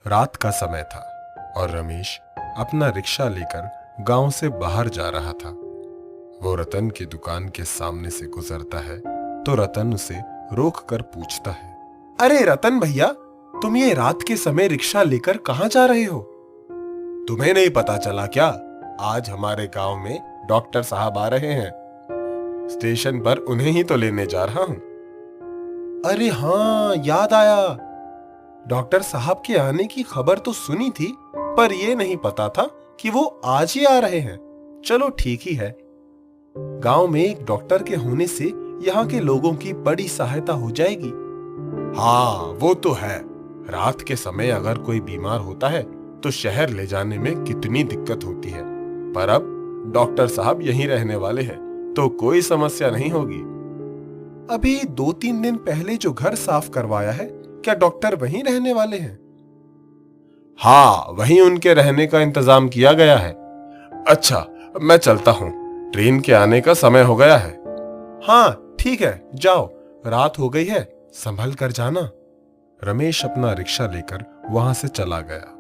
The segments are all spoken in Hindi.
रात का समय था और रमेश अपना रिक्शा लेकर गांव से बाहर जा रहा था। वो रतन की दुकान के सामने से गुजरता है तो रतन उसे रोक कर पूछता है, अरे रतन भैया, तुम ये रात के समय रिक्शा लेकर कहां जा रहे हो? तुम्हें नहीं पता चला क्या? आज हमारे गांव में डॉक्टर साहब आ रहे हैं। स्टेशन पर उन्हें ही तो लेने जा रहा हूं। अरे हाँ, याद आया। डॉक्टर साहब के आने की खबर तो सुनी थी, पर यह नहीं पता था कि वो आज ही आ रहे हैं। चलो ठीक ही है। गांव में एक डॉक्टर के होने से यहाँ के लोगों की बड़ी सहायता हो जाएगी। हाँ, वो तो है। रात के समय अगर कोई बीमार होता है तो शहर ले जाने में कितनी दिक्कत होती है, पर अब डॉक्टर साहब यहीं रहने वाले हैं तो कोई समस्या नहीं होगी। अभी 2-3 दिन पहले जो घर साफ करवाया है, क्या डॉक्टर वहीं रहने वाले हैं? हाँ, वहीं उनके रहने का इंतजाम किया गया है। अच्छा, मैं चलता हूँ, ट्रेन के आने का समय हो गया है। हाँ ठीक है, जाओ, रात हो गई है, संभल कर जाना। रमेश अपना रिक्शा लेकर वहां से चला गया।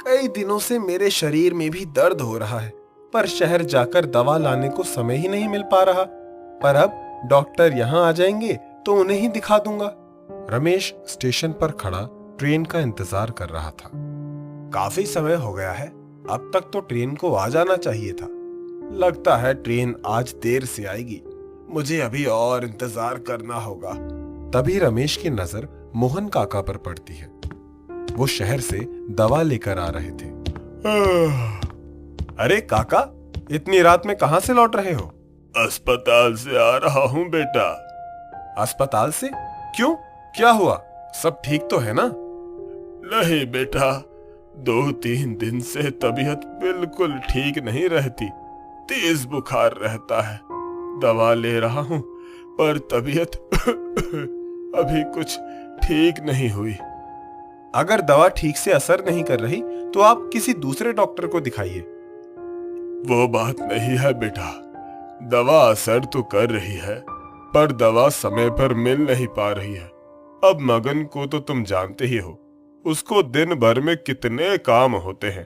कई दिनों से मेरे शरीर में भी दर्द हो रहा है, पर शहर जाकर दवा लाने को समय ही नहीं मिल पा रहा। पर अब डॉक्टर यहाँ आ जाएंगे तो उन्हें ही दिखा दूंगा। रमेश स्टेशन पर खड़ा ट्रेन का इंतजार कर रहा था। काफी समय हो गया है, अब तक तो ट्रेन को आ जाना चाहिए था। लगता है ट्रेन आज देर से आएगी। मुझे अभी और इंतजार करना होगा। तभी रमेश की नजर मोहन काका पर पड़ती है। वो शहर से दवा लेकर आ रहे थे। अरे काका, इतनी रात में कहां से लौट रहे हो? अस्पताल से आ रहा हूँ बेटा। अस्पताल से? क्यों, क्या हुआ? सब ठीक तो है ना? नहीं बेटा, 2-3 दिन से तबीयत बिल्कुल ठीक नहीं रहती। तेज बुखार रहता है। दवा ले रहा हूँ, पर तबीयत अभी कुछ ठीक नहीं हुई। अगर दवा ठीक से असर नहीं कर रही तो आप किसी दूसरे डॉक्टर को दिखाइए। वो बात नहीं है बेटा, दवा असर तो कर रही है, पर दवा समय पर मिल नहीं पा रही है। अब मगन को तो तुम जानते ही हो, उसको दिन भर में कितने काम होते हैं।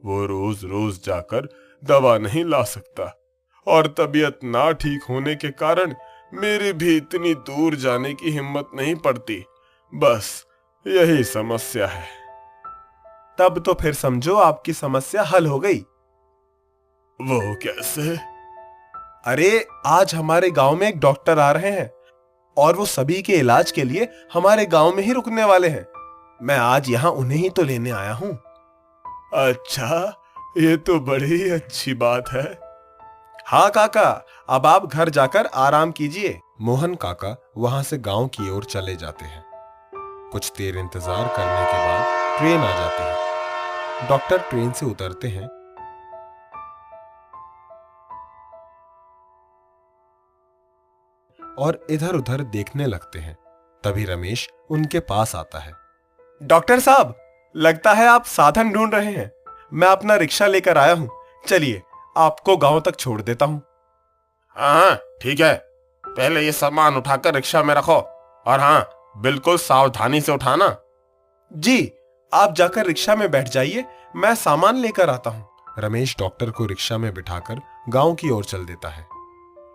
वो रोज रोज जाकर दवा नहीं ला सकता, और तबीयत ना ठीक होने के कारण मेरी भी इतनी दूर जाने की हिम्मत नहीं पड़ती। बस यही समस्या है। तब तो फिर समझो आपकी समस्या हल हो गई। वो कैसे? अरे, आज हमारे गांव में एक डॉक्टर आ रहे हैं और वो सभी के इलाज के लिए हमारे गांव में ही रुकने वाले हैं। मैं आज यहाँ उन्हें ही तो लेने आया हूँ। अच्छा, ये तो बड़ी अच्छी बात है। हाँ काका, अब आप घर जाकर आराम कीजिए। मोहन काका वहां से गांव की ओर चले जाते हैं। कुछ देर इंतजार करने के बाद ट्रेन आ जाती है। डॉक्टर ट्रेन से उतरते हैं और इधर उधर देखने लगते हैं। तभी रमेश उनके पास आता है। डॉक्टर साहब, लगता है आप साधन ढूंढ रहे हैं। मैं अपना रिक्शा लेकर आया हूं, चलिए आपको गांव तक छोड़ देता हूं। हाँ ठीक है, पहले ये सामान उठाकर रिक्शा में रखो, और हाँ, बिल्कुल सावधानी से उठाना। जी, आप जाकर रिक्शा में बैठ जाइए, मैं सामान लेकर आता हूं। रमेश डॉक्टर को रिक्शा में बिठाकर गांव की ओर चल देता है।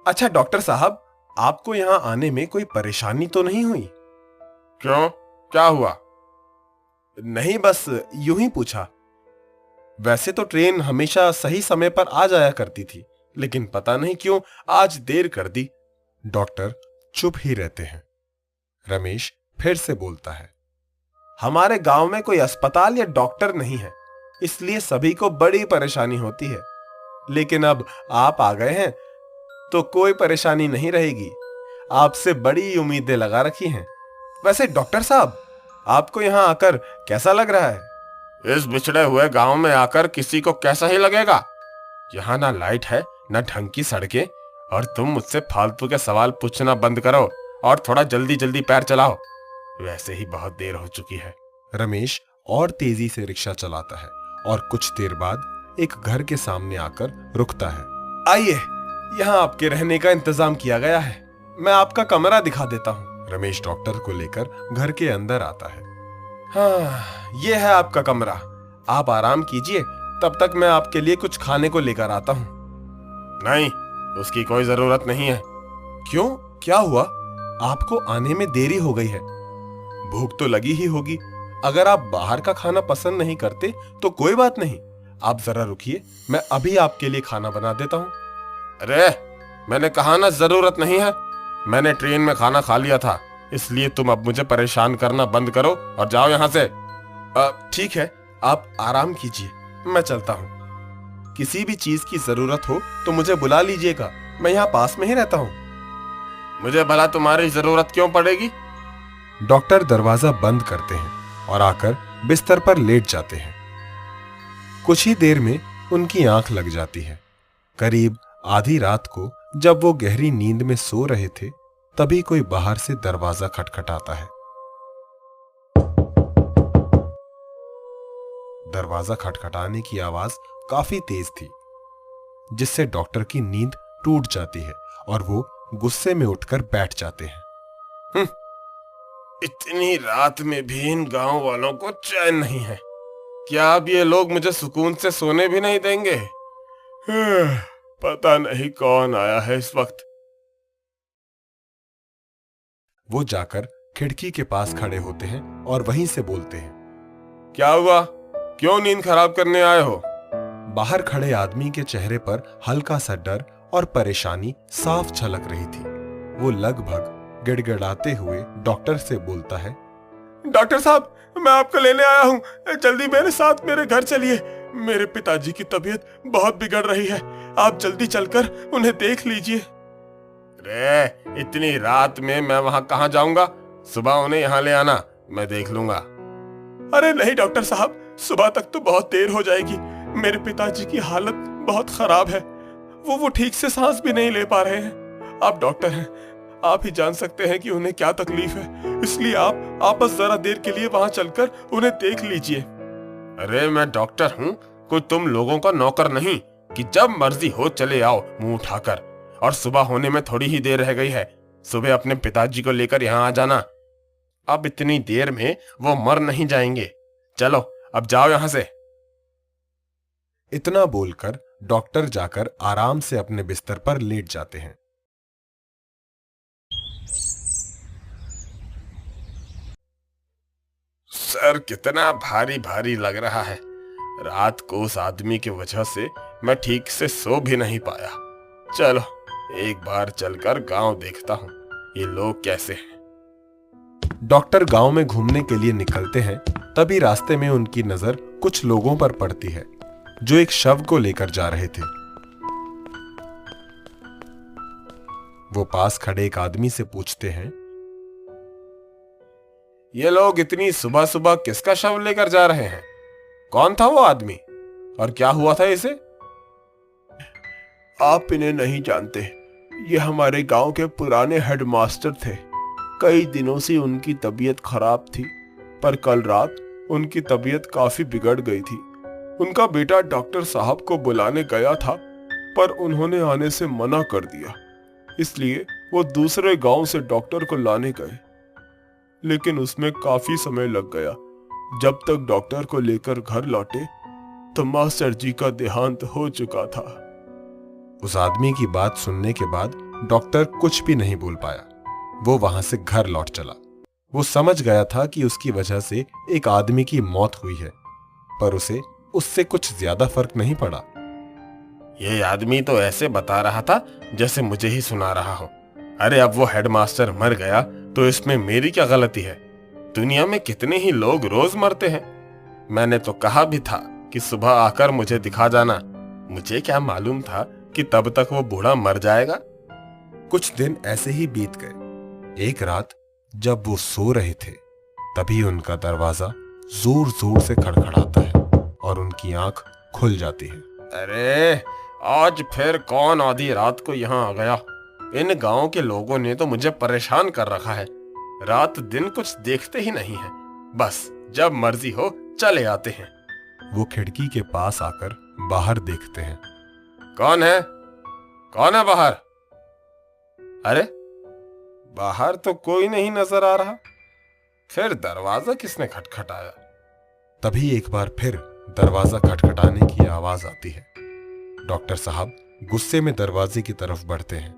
अच्छा डॉक्टर साहब, आपको यहाँ आने में कोई परेशानी तो नहीं हुई? क्यों, क्या हुआ? नहीं, बस यूं ही पूछा। वैसे तो ट्रेन हमेशा सही समय पर आ जाया करती थी, लेकिन पता नहीं क्यों आज देर कर दी। डॉक्टर चुप ही रहते हैं। रमेश फिर से बोलता है, हमारे गांव में कोई अस्पताल या डॉक्टर नहीं है, इसलिए सभी को बड़ी परेशानी होती है। लेकिन अब आप आ गए हैं तो कोई परेशानी नहीं रहेगी। आपसे बड़ी उम्मीदें लगा रखी हैं। वैसे डॉक्टर साहब, आपको यहाँ आकर कैसा लग रहा है? इस बिछड़े हुए गांव में आकर किसी को कैसा ही लगेगा। यहाँ ना लाइट है, ना ढंग की सड़कें, और तुम मुझसे फालतू के सवाल पूछना बंद करो और थोड़ा जल्दी जल्दी पैर चलाओ। वैसे ही बहुत देर हो चुकी है। रमेश और तेजी से रिक्शा चलाता है और कुछ देर बाद एक घर के सामने आकर रुकता है। आइए, यहाँ आपके रहने का इंतजाम किया गया है। मैं आपका कमरा दिखा देता हूँ। रमेश डॉक्टर को लेकर घर के अंदर आता है। हाँ, ये है आपका कमरा। आप आराम कीजिए, तब तक मैं आपके लिए कुछ खाने को लेकर आता हूँ। नहीं, उसकी कोई जरूरत नहीं है। क्यों, क्या हुआ? आपको आने में देरी हो गई है। भूख तो लगी ही होगी। अगर आप बाहर का खाना पसंद नहीं करते तो कोई बात नहीं, आप जरा रुकिए, मैं अभी आपके लिए खाना बना देता हूँ। अरे, मैंने कहा ना जरूरत नहीं है। मैंने ट्रेन में खाना खा लिया था, इसलिए तुम अब मुझे परेशान करना बंद करो और जाओ यहाँ से। ठीक है, आप आराम कीजिए, मैं चलता हूँ। किसी भी चीज की जरूरत हो तो मुझे बुला लीजिएगा, मैं यहाँ पास में ही रहता हूँ। मुझे भला तुम्हारी जरूरत क्यों पड़ेगी? डॉक्टर दरवाजा बंद करते हैं और आकर बिस्तर पर लेट जाते हैं। कुछ ही देर में उनकी आंख लग जाती है। करीब आधी रात को जब वो गहरी नींद में सो रहे थे, तभी कोई बाहर से दरवाजा खटखटाता है। दरवाजा खटखटाने की आवाज काफी तेज थी, जिससे डॉक्टर की नींद टूट जाती है और वो गुस्से में उठकर बैठ जाते हैं। इतनी रात में भी इन गांव वालों को चैन नहीं है। क्या अब ये लोग मुझे सुकून से सोने भी नहीं देंगे? पता नहीं कौन आया है इस वक्त। वो जाकर खिड़की के पास खड़े होते हैं और वहीं से बोलते हैं, क्या हुआ? क्यों नींद खराब करने आए हो? बाहर खड़े आदमी के चेहरे पर हल्का सा डर और परेशानी साफ झलक रही थी। वो लगभग गिड़गिड़ाते हुए डॉक्टर से बोलता है, डॉक्टर साहब, मैं आपको लेने आया हूँ, जल्दी मेरे साथ मेरे घर चलिए। मेरे पिताजी की तबीयत बहुत बिगड़ रही है, आप जल्दी चलकर उन्हें देख लीजिए। रे, इतनी रात में मैं वहां कहाँ जाऊंगा? सुबह उन्हें यहाँ ले आना, मैं देख लूंगा। अरे नहीं डॉक्टर साहब, सुबह तक तो बहुत देर हो जाएगी। मेरे पिताजी की हालत बहुत खराब है, वो ठीक से सांस भी नहीं ले पा रहे हैं। आप डॉक्टर हैं, आप ही जान सकते हैं कि उन्हें क्या तकलीफ है, इसलिए आप बस जरा देर के लिए वहां चलकर उन्हें देख लीजिए। अरे मैं डॉक्टर हूँ, कोई तुम लोगों का नौकर नहीं कि जब मर्जी हो चले आओ मुंह उठाकर। और सुबह होने में थोड़ी ही देर रह गई है, सुबह अपने पिताजी को लेकर यहाँ आ जाना। अब इतनी देर में वो मर नहीं जाएंगे। चलो अब जाओ यहाँ से। इतना बोलकर डॉक्टर जाकर आराम से अपने बिस्तर पर लेट जाते हैं। सर कितना भारी भारी लग रहा है। रात को उस आदमी की वजह से मैं ठीक से सो भी नहीं पाया। चलो एक बार चलकर गांव देखता हूँ, ये लोग कैसे हैं। डॉक्टर गांव में घूमने के लिए निकलते हैं, तभी रास्ते में उनकी नजर कुछ लोगों पर पड़ती है जो एक शव को लेकर जा रहे थे। वो पास खड़े एक आदमी से पूछते हैं, ये लोग इतनी सुबह सुबह किसका शव लेकर जा रहे हैं? कौन था वो आदमी और क्या हुआ था इसे? आप इन्हें नहीं जानते, ये हमारे गांव के पुराने हेडमास्टर थे। कई दिनों से उनकी तबीयत खराब थी, पर कल रात उनकी तबीयत काफी बिगड़ गई थी। उनका बेटा डॉक्टर साहब को बुलाने गया था, पर उन्होंने आने से मना कर दिया, इसलिए वो दूसरे गांव से डॉक्टर को लाने गए, लेकिन उसमें काफी समय लग गया। जब तक डॉक्टर को लेकर घर लौटे तो मास्टर जी का देहांत हो चुका था। उस आदमी की बात सुनने के बाद डॉक्टर कुछ भी नहीं बोल पाया। वो वहां से घर लौट चला। वो समझ गया था कि उसकी वजह से एक आदमी की मौत हुई है, पर उसे उससे कुछ ज्यादा फर्क नहीं पड़ा। ये आदमी तो ऐसे बता रहा था जैसे मुझे ही सुना रहा हो। अरे अब वो हेडमास्टर मर गया तो इसमें मेरी क्या गलती है? दुनिया में कितने ही लोग रोज मरते हैं। मैंने तो कहा भी था कि सुबह आकर मुझे दिखा जाना। मुझे क्या मालूम था कि तब तक वो बूढ़ा मर जाएगा। कुछ दिन ऐसे ही बीत गए। एक रात जब वो सो रहे थे, तभी उनका दरवाजा जोर जोर से खड़खड़ाता है और उनकी आंख खुल जाती है। अरे आज फिर कौन आधी रात को यहाँ आ गया? इन गांव के लोगों ने तो मुझे परेशान कर रखा है। रात दिन कुछ देखते ही नहीं है, बस जब मर्जी हो चले आते हैं। वो खिड़की के पास आकर बाहर देखते हैं। कौन है? कौन है बाहर? अरे बाहर तो कोई नहीं नजर आ रहा। फिर दरवाजा किसने खटखटाया? तभी एक बार फिर दरवाजा खटखटाने की आवाज आती है। डॉक्टर साहब गुस्से में दरवाजे की तरफ बढ़ते हैं।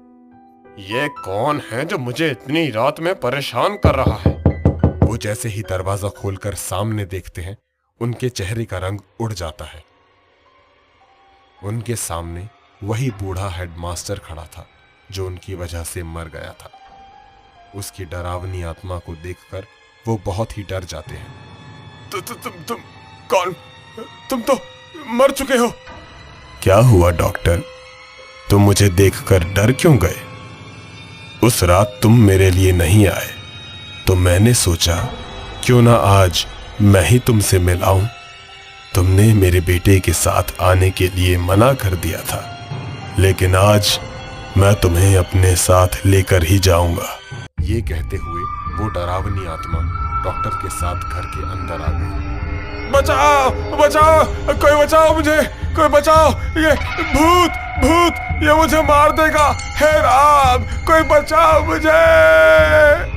ये कौन है जो मुझे इतनी रात में परेशान कर रहा है? वो जैसे ही दरवाजा खोलकर सामने देखते हैं, उनके चेहरे का रंग उड़ जाता है। उनके सामने वही बूढ़ा हेडमास्टर खड़ा था जो उनकी वजह से मर गया था। उसकी डरावनी आत्मा को देखकर वो बहुत ही डर जाते हैं। तुम कौन? तुम तो मर चुके हो। क्या हुआ डॉक्टर? तुम मुझे देखकर डर क्यों गए? उस रात तुम मेरे लिए नहीं आए तो मैंने सोचा क्यों ना आज मैं ही तुमसे मिलाऊं। तुमने मेरे बेटे के साथ आने के लिए मना कर दिया था, लेकिन आज मैं तुम्हें अपने साथ लेकर ही जाऊंगा। ये कहते हुए वो डरावनी आत्मा डॉक्टर के साथ घर के अंदर आ गई। बचाओ बचाओ, कोई बचाओ मुझे, कोई बचाओ, ये भूत भूत, ये मुझे मार देगा। हे राम, कोई बचाओ मुझे।